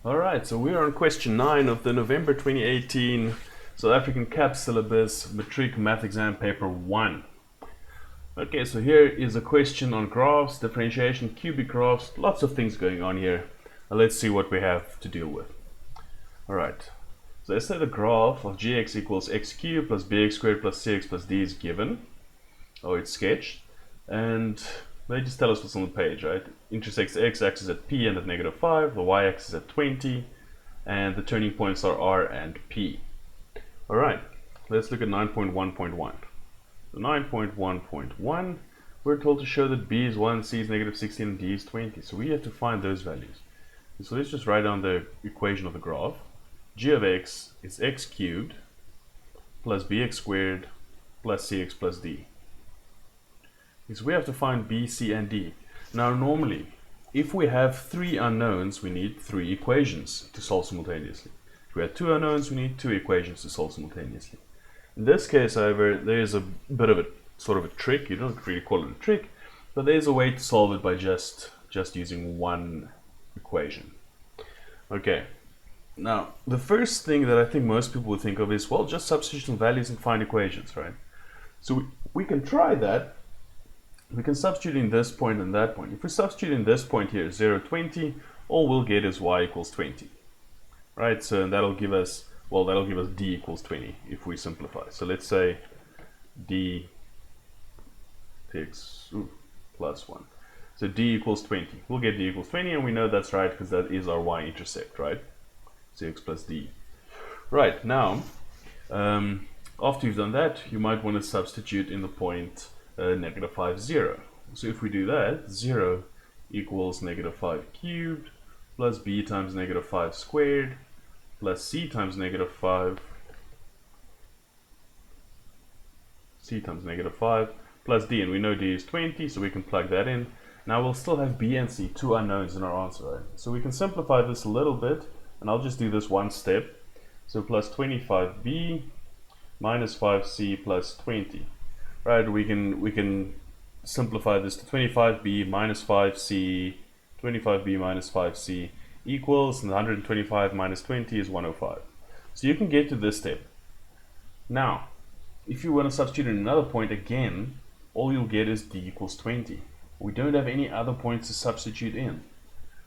Alright, so we are on question 9 of the November 2018 South African CAP syllabus Matric Math Exam Paper 1. Okay, so here is a question on graphs, differentiation, cubic graphs, lots of things going on here. Now let's see what we have to deal with. Alright, so let's say the graph of gx equals x cubed plus bx squared plus cx plus d is given, or it's sketched, and they just tell us what's on the page, right? Intersects the x-axis at p and at -5, the y-axis at 20, and the turning points are r and p. Alright, let's look at 9.1.1. So 9.1.1, we're told to show that b is 1, c is -16, and d is 20. So we have to find those values. So let's just write down the equation of the graph. G of x is x cubed plus bx squared plus cx plus d. So we have to find b, c, and d. Now normally, if we have 3 unknowns, we need 3 equations to solve simultaneously. If we have 2 unknowns, we need 2 equations to solve simultaneously. In this case, however, there is a bit of a sort of a trick. You don't really call it a trick, but there's a way to solve it by just using one equation. Okay. Now, the first thing that I think most people would think of is, well, just substitute some values and find equations, right? So we can try that. We can substitute in this point and that point. If we substitute in this point here, 0, 20, all we'll get is y equals 20. Right, so that'll give us, well, that'll give us d equals 20 if we simplify. So let's say d takes plus 1. So d equals 20. We'll get d equals 20, and we know that's right because that is our y-intercept, right? Cx plus d. Right, now, after you've done that, you might want to substitute in the point -5, 0. So if we do that, 0 equals -5 cubed plus b times -5 squared plus c times -5 plus d, and we know d is 20, so we can plug that in. Now we'll still have b and c, 2 unknowns in our answer, right? So we can simplify this a little bit, and I'll just do this one step. So plus 25b minus 5c plus 20. Right, we can simplify this to 25b minus 5c, 25b minus 5c equals, and 125 minus 20 is 105. So you can get to this step. Now, if you want to substitute in another point again, all you'll get is d equals 20. We don't have any other points to substitute in.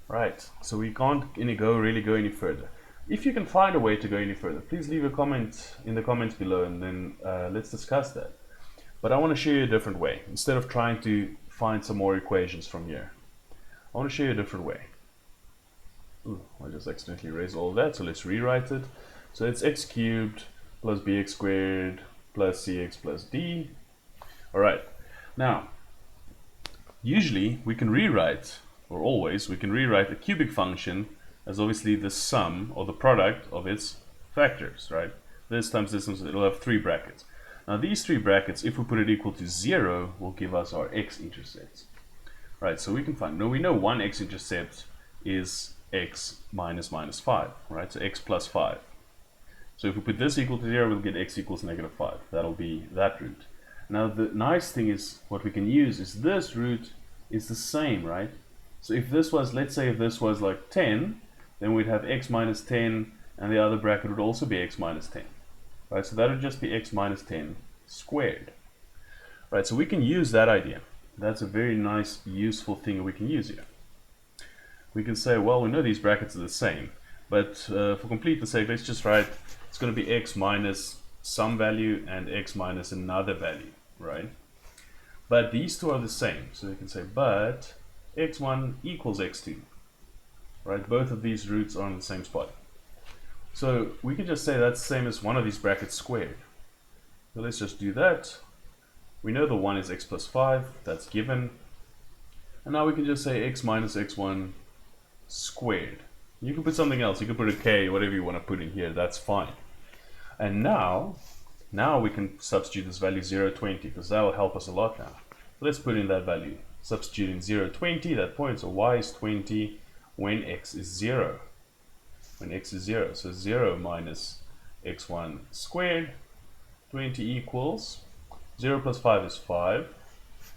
Right, so we can't really go any further. If you can find a way to go any further, please leave a comment in the comments below, and then let's discuss that. But I want to show you a different way. Instead of trying to find some more equations from here, I want to show you a different way. Ooh, I just accidentally erased all of that, so let's rewrite it. So it's x cubed plus bx squared plus cx plus d. Alright, now, usually we can rewrite, or always, we can rewrite a cubic function as obviously the sum or the product of its factors, right? This times this, it'll have 3 brackets. Now these 3 brackets, if we put it equal to 0, will give us our x-intercepts. Right, so we can find, we know one x-intercept is x minus 5, right? So x plus 5. So if we put this equal to 0, we'll get x equals -5. That'll be that root. Now the nice thing is, what we can use is this root is the same, right? So if this was, let's say if this was like 10, then we'd have x minus 10, and the other bracket would also be x minus 10. Right, so that would just be x minus 10 squared. Right, so we can use that idea. That's a very nice, useful thing we can use here. We can say, well, we know these brackets are the same, but for completeness sake, let's just write, it's going to be x minus some value and x minus another value, right? But these two are the same, so we can say, but x1 equals x2. Right, both of these roots are in the same spot. So we can just say that's the same as one of these brackets squared. So let's just do that. We know the 1 is x plus 5, that's given. And now we can just say x minus x1 squared. You can put something else, you can put a k, whatever you want to put in here, that's fine. And now we can substitute this value 0, 20, because that will help us a lot now. So let's put in that value. Substituting 0, 20, that point, so y is 20 when x is 0. When x is 0, so 0 minus x1 squared, 20 equals 0 plus 5 is 5,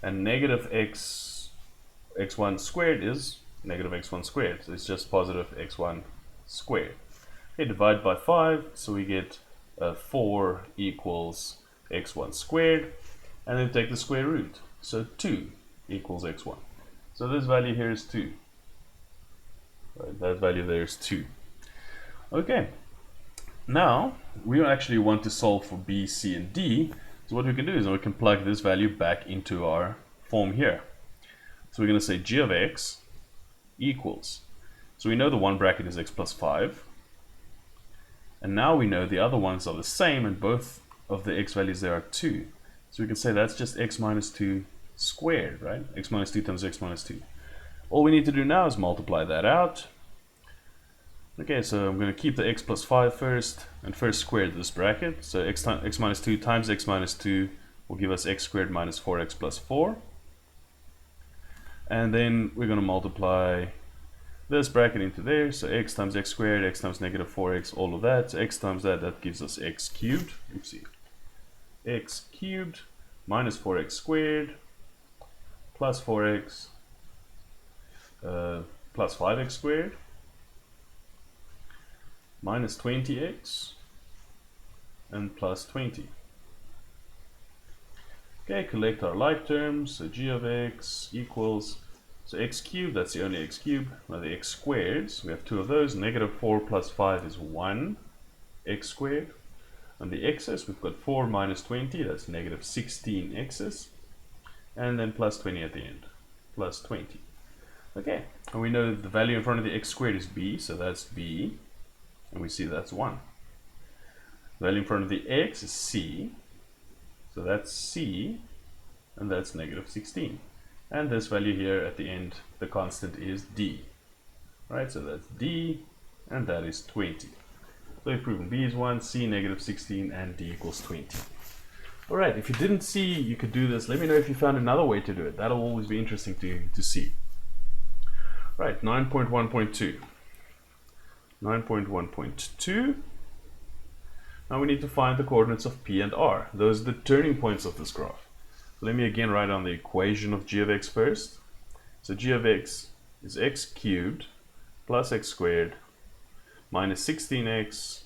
and negative x1 squared is negative x1 squared, so it's just positive x1 squared. Okay, divide by 5, so we get 4 equals x1 squared, and then take the square root. So 2 equals x1. So this value here is 2. Right, that value there is 2. Okay, now we actually want to solve for b, c, and d. So what we can do is we can plug this value back into our form here. So we're going to say g of x equals, so we know the one bracket is x plus 5, and now we know the other ones are the same, and both of the x values there are 2. So we can say that's just x minus 2 squared, right? X minus 2 times x minus 2. All we need to do now is multiply that out. Okay, so I'm going to keep the x plus 5 first, and first square this bracket. So x minus 2 times x minus 2 will give us x squared minus 4x plus 4. And then we're going to multiply this bracket into there. So x times x squared, x times negative 4x, all of that. So x times that gives us x cubed. Oopsie. X cubed minus 4x squared plus 4x plus 5x squared minus 20x and plus 20. Okay, collect our like terms. So g of x equals, so x cubed, that's the only x cubed. Now the x squared, so we have 2 of those. Negative 4 plus 5 is 1 x squared. And the x's, we've got 4 minus 20, that's negative 16 x's. And then plus 20 at the end, plus 20. Okay, and we know the value in front of the x squared is b, so that's b. And we see that's 1. The value in front of the x is c, so that's c, and that's negative 16. And this value here at the end, the constant is d. Right, so that's d, and that is 20. So we've proven b is 1, c negative 16, and d equals 20. Alright, if you didn't see you could do this, let me know if you found another way to do it. That'll always be interesting to see. Right, 9.1.2. 9.1.2. Now we need to find the coordinates of p and r. Those are the turning points of this graph. So let me again write down the equation of g of x first. So g of x is x cubed plus x squared minus 16x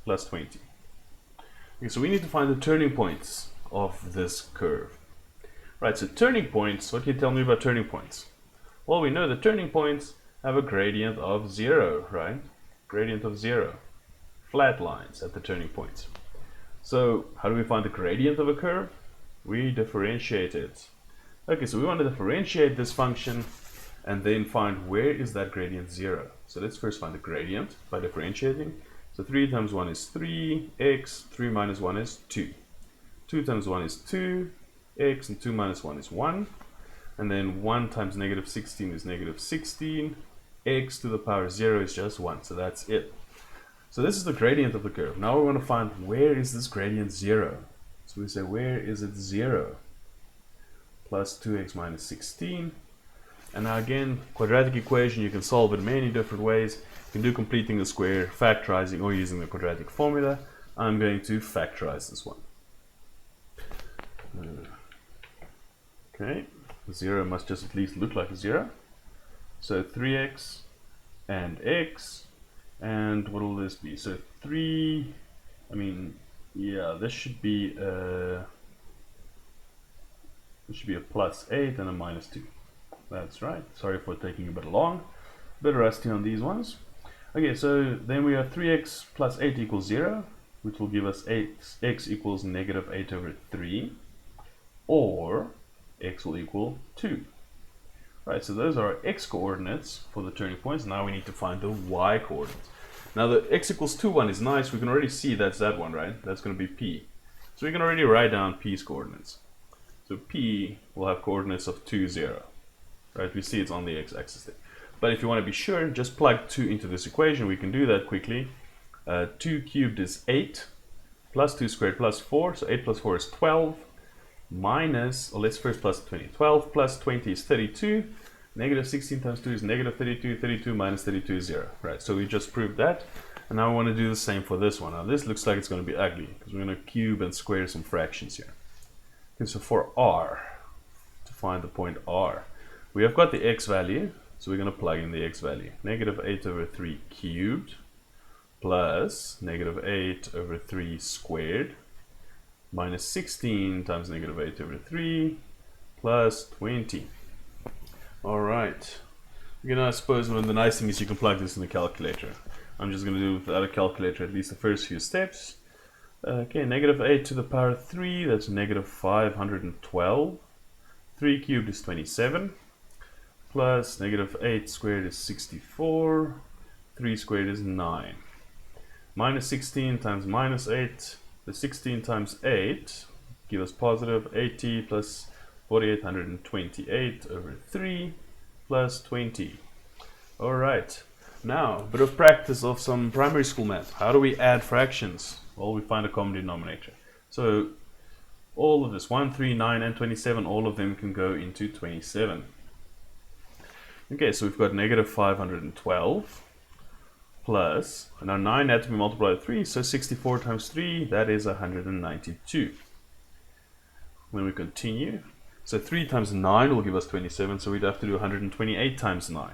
plus 20. Okay, so we need to find the turning points of this curve. Right, so turning points, what can you tell me about turning points? Well, we know the turning points have a gradient of 0, right? Gradient of 0. Flat lines at the turning points. So how do we find the gradient of a curve? We differentiate it. Okay, so we want to differentiate this function and then find where is that gradient 0. So let's first find the gradient by differentiating. So 3 times 1 is 3, x, 3 minus 1 is 2. 2 times 1 is 2, x, and 2 minus 1 is 1. And then 1 times negative 16 is negative 16. X to the power 0 is just 1, so that's it. So this is the gradient of the curve. Now we want to find where is this gradient 0. So we say where is it 0? Plus 2x minus 16. And now again, quadratic equation, you can solve it many different ways. You can do completing the square, factorizing, or using the quadratic formula. I'm going to factorize this one. Okay, 0 must just at least look like a 0. So 3x and x, and what will this be? So 3, I mean, yeah, this should be a plus 8 and a minus 2. That's right. Sorry for taking a bit long. A bit rusty on these ones. Okay, so then we have 3x plus 8 equals 0, which will give us x equals negative 8 over 3, or x will equal 2. Right, so those are our x coordinates for the turning points. Now we need to find the y coordinates. Now the x equals 2 one is nice. We can already see that's that one, right? That's going to be p. So we can already write down p's coordinates. So p will have coordinates of 2, 0. Right, we see it's on the x-axis there. But if you want to be sure, just plug 2 into this equation. We can do that quickly. 2 cubed is 8, plus 2 squared plus 4. So 8 plus 4 is 12. Minus, or let's first plus 20. 12 plus 20 is 32. Negative 16 times 2 is negative 32. 32 minus 32 is 0. Right, so we just proved that. And now we want to do the same for this one. Now this looks like it's going to be ugly, because we're going to cube and square some fractions here. Okay, so for r, to find the point r, we have got the x value. So we're going to plug in the x value. Negative 8 over 3 cubed plus negative 8 over 3 squared minus 16 times negative 8 over 3 plus 20. Alright. I suppose one of the nice things is you can plug this in the calculator. I'm just going to do without a calculator at least the first few steps. Okay, negative 8 to the power 3, that's negative 512. 3 cubed is 27. Plus negative 8 squared is 64. 3 squared is 9. Minus 16 times minus 8. The 16 times 8 give us positive 80 plus 4828 over 3 plus 20. Alright, now a bit of practice of some primary school math. How do we add fractions? Well, we find a common denominator. So all of this, 1, 3, 9, and 27, all of them can go into 27. Okay, so we've got negative 512 plus, now 9 had to be multiplied by 3, so 64 times 3, that is 192. When we continue, so 3 times 9 will give us 27, so we'd have to do 128 times 9.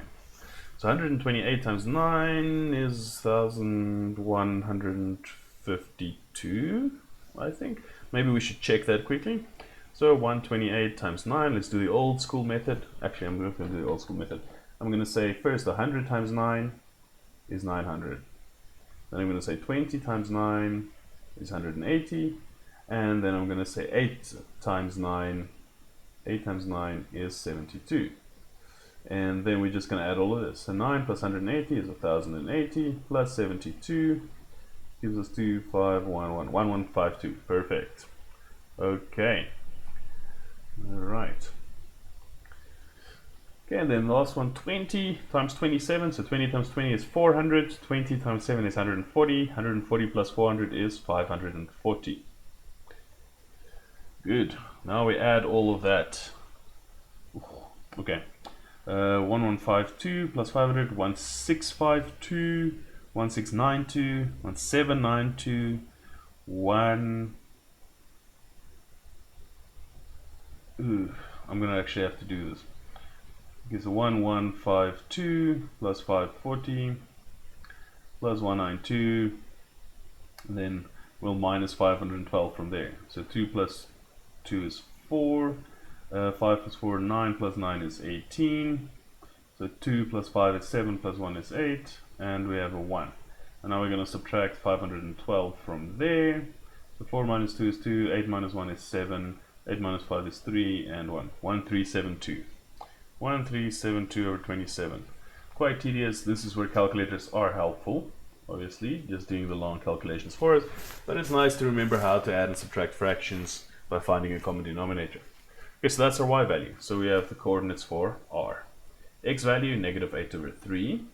So 128 times 9 is 1152, I think. Maybe we should check that quickly. So 128 times 9, let's do the old school method. Actually, I'm going to do the old school method. I'm going to say first 100 times 9 is 900. Then I'm going to say 20 times 9 is 180. And then I'm going to say 8 times 9 is 72. And then we're just going to add all of this. So 9 plus 180 is 1080 plus 72 gives us 1152. Perfect. Okay. All right. Okay, and then the last one, 20 times 27. So 20 times 20 is 400. 20 times 7 is 140. 140 plus 400 is 540. Good. Now we add all of that. Okay. 1152 plus 500, 1652, 1692, 1792, I'm going to actually have to do this. Okay, so 1152 plus 540 plus 192, and then we'll minus 512 from there. So 2 plus 2 is 4. 5 plus 4, 9 plus 9 is 18. So 2 plus 5 is 7 plus 1 is 8. And we have a 1. And now we're going to subtract 512 from there. So 4 minus 2 is 2. 8 minus 1 is 7. 8 minus 5 is 3. And 1. 1372. 1372 over 27. Quite tedious. This is where calculators are helpful. Obviously, just doing the long calculations for us. But it's nice to remember how to add and subtract fractions by finding a common denominator. Okay, so that's our y value. So we have the coordinates for r. X value, negative 8 over 3.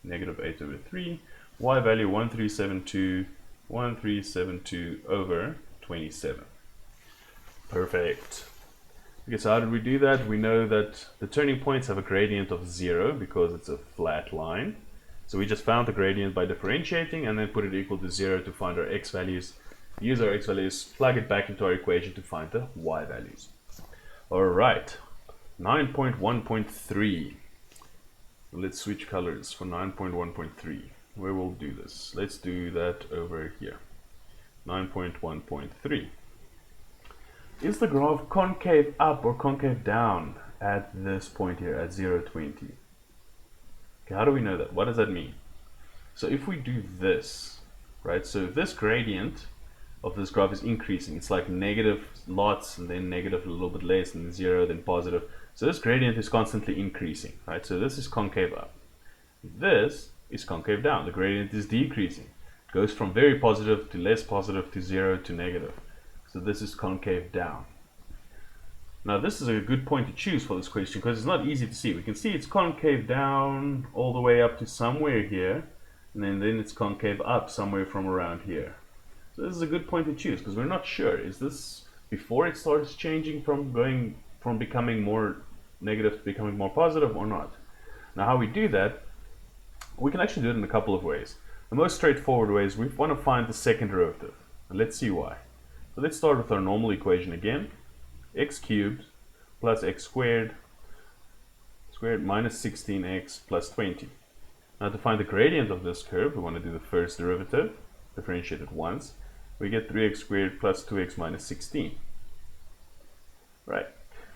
Negative 8 over 3. Y value, 1372. 1372 over 27. Perfect. Okay, so how did we do that? We know that the turning points have a gradient of 0 because it's a flat line. So we just found the gradient by differentiating and then put it equal to 0 to find our x values. Use our x values, plug it back into our equation to find the y values. Alright, 9.1.3. Let's switch colors for 9.1.3. Where we'll do this? Let's do that over here. 9.1.3. Is the graph concave up or concave down at this point here at 0, 20? Okay, how do we know that? What does that mean? So if we do this, right, so this gradient of this graph is increasing. It's like negative lots and then negative a little bit less and then 0 then positive. So this gradient is constantly increasing, right? So this is concave up. This is concave down. The gradient is decreasing. It goes from very positive to less positive to 0 to negative. So this is concave down. Now this is a good point to choose for this question because it's not easy to see. We can see it's concave down all the way up to somewhere here, and then it's concave up somewhere from around here. So this is a good point to choose because we're not sure. Is this before it starts changing from becoming more negative to becoming more positive or not? Now how we do that, we can actually do it in a couple of ways. The most straightforward way is we want to find the second derivative. And let's see why. So let's start with our normal equation again. X cubed plus x squared squared minus 16x plus 20. Now to find the gradient of this curve, we want to do the first derivative, differentiate it once. We get 3x squared plus 2x minus 16. Right.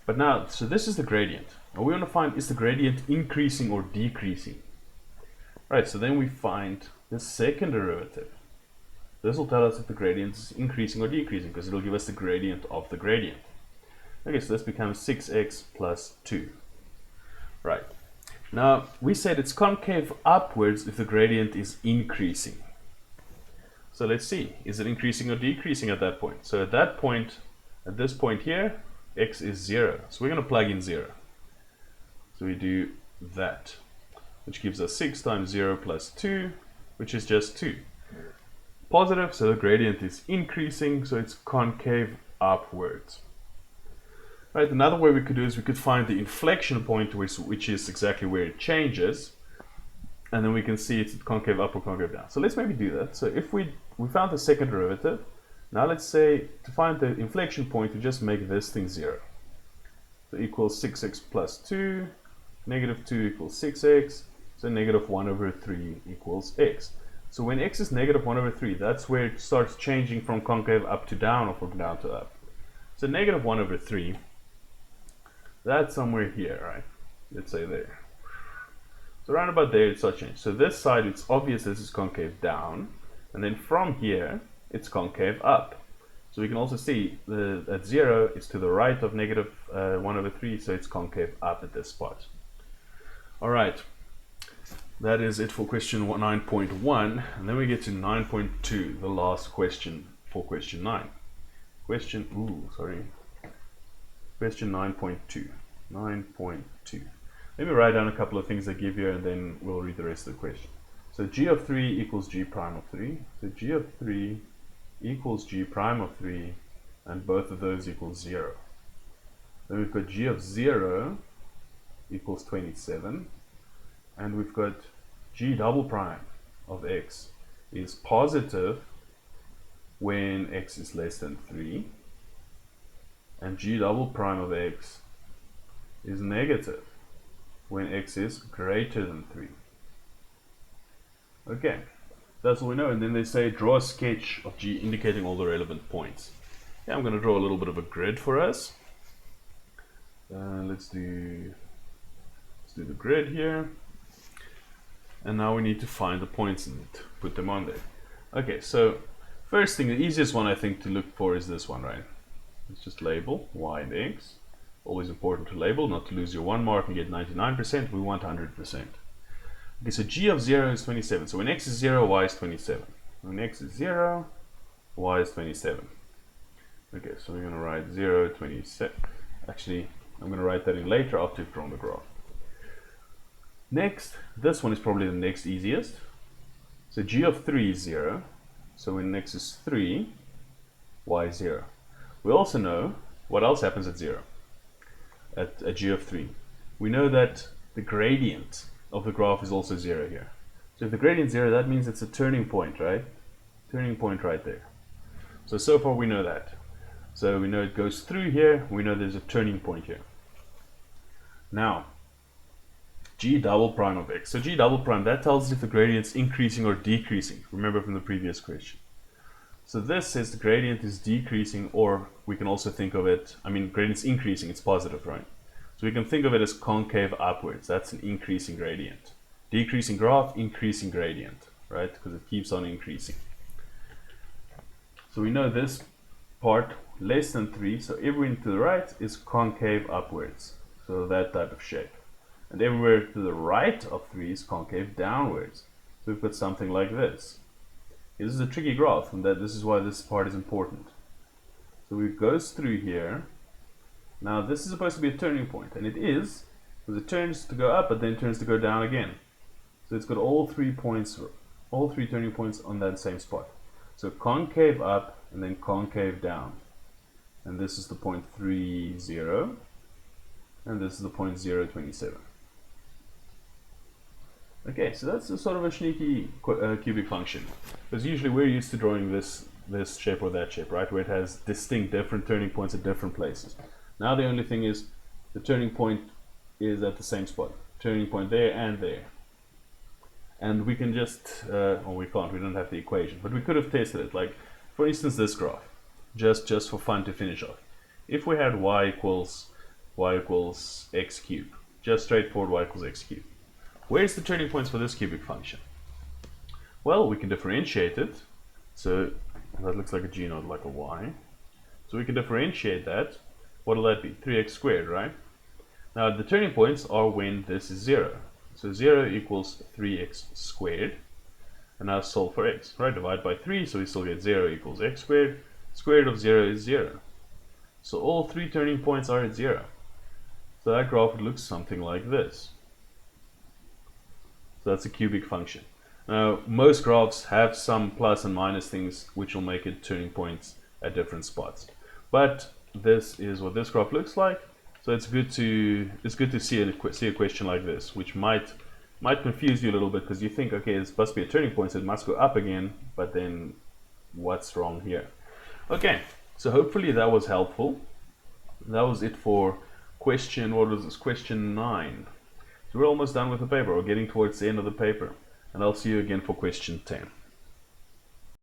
But now, so this is the gradient. And we want to find, is the gradient increasing or decreasing? Right, so then we find the second derivative. This will tell us if the gradient is increasing or decreasing, because it will give us the gradient of the gradient. Okay, so this becomes 6x plus 2. Right. Now, we said it's concave upwards if the gradient is increasing. So let's see, is it increasing or decreasing at that point? So at that point, at this point here, x is 0. So we're going to plug in 0. So we do that, which gives us 6 times 0 plus 2, which is just 2. Positive, so the gradient is increasing, so it's concave upwards. Right, another way we could do is we could find the inflection point, which is exactly where it changes, and then we can see it's concave up or concave down. So let's maybe do that. So if we found the second derivative, now let's say to find the inflection point, we just make this thing 0. So equals 6x plus 2, negative 2 equals 6x, so negative 1 over 3 equals x. So when x is negative 1 over 3, that's where it starts changing from concave up to down or from down to up. So negative 1 over 3, that's somewhere here, right? Let's say there. So around about there it starts changing. So this side, it's obvious this is concave down, and then from here it's concave up. So we can also see at 0 it's to the right of negative 1 over 3, so it's concave up at this spot. Alright, that is it for question 9.1, and then we get to 9.2, the last question for question 9. Question 9.2. 9.2. Let me write down a couple of things I give you, and then we'll read the rest of the question. So g of 3 equals g prime of 3. So g of 3 equals g prime of 3, and both of those equals 0. Then we've got g of 0 equals 27, and we've got g double prime of x is positive when x is less than 3, and g double prime of x is negative when x is greater than 3. Okay, that's all we know. And then they say draw a sketch of g indicating all the relevant points. Yeah, I'm going to draw a little bit of a grid for us. Let's do the grid here. And now we need to find the points and put them on there. Okay, so first thing, the easiest one I think to look for is this one, right? Let's just label y and x. Always important to label, not to lose your 1 mark and get 99%. We want 100%. Okay, so g of 0 is 27. So when x is 0, y is 27. When x is 0, y is 27. Okay, so we're going to write 0, 27. Actually, I'm going to write that in later after we've drawn the graph. Next, this one is probably the next easiest. So g of 3 is 0. So when x is 3, y is 0. We also know what else happens at 0. At g of 3. We know that the gradient of the graph is also 0 here. So if the gradient is 0, that means it's a turning point, right? Turning point right there. So far we know that. So we know it goes through here. We know there's a turning point here. Now, g double prime of x. So g double prime, that tells us if the gradient is increasing or decreasing. Remember from the previous question. So this says the gradient is decreasing, or we can also think of it, gradient is increasing, it's positive, right? So we can think of it as concave upwards. That's an increasing gradient. Decreasing graph, increasing gradient, right? Because it keeps on increasing. So we know this part less than 3, so everything to the right is concave upwards. So that type of shape. And everywhere to the right of 3 is concave downwards. So we've got something like this. This is a tricky graph, and this is why this part is important. So it goes through here. Now this is supposed to be a turning point, and it is, because it turns to go up, but then turns to go down again. So it's got all three turning points on that same spot. So concave up, and then concave down. And this is the point 3, 0, and this is the point 0, 27. Okay, so that's a sort of a sneaky cubic function, because usually we're used to drawing this shape or that shape, right, where it has distinct different turning points at different places. Now the only thing is the turning point is at the same spot. turning point there and there. And we can just, or we can't, we don't have the equation, but we could have tested it. Like, for instance, this graph, just for fun to finish off. If we had y equals x cubed, just straightforward y equals x cubed, where's the turning points for this cubic function? Well, we can differentiate it. So that looks like a g, not like a y. So we can differentiate that. What will that be? 3x squared, right? Now the turning points are when this is 0. So 0 equals 3x squared. And now solve for x, right? Divide by 3, so we still get 0 equals x squared. Square root of 0 is 0. So all 3 turning points are at 0. So that graph looks something like this. So that's a cubic function. Now, most graphs have some plus and minus things which will make it turning points at different spots. But this is what this graph looks like. So it's good to see a question like this, which might confuse you a little bit, because you think, okay, this must be a turning point, so it must go up again, but then what's wrong here? Okay, so hopefully that was helpful. That was it for question, what was this, question 9. So we're almost done with the paper, we're getting towards the end of the paper, and I'll see you again for question 10.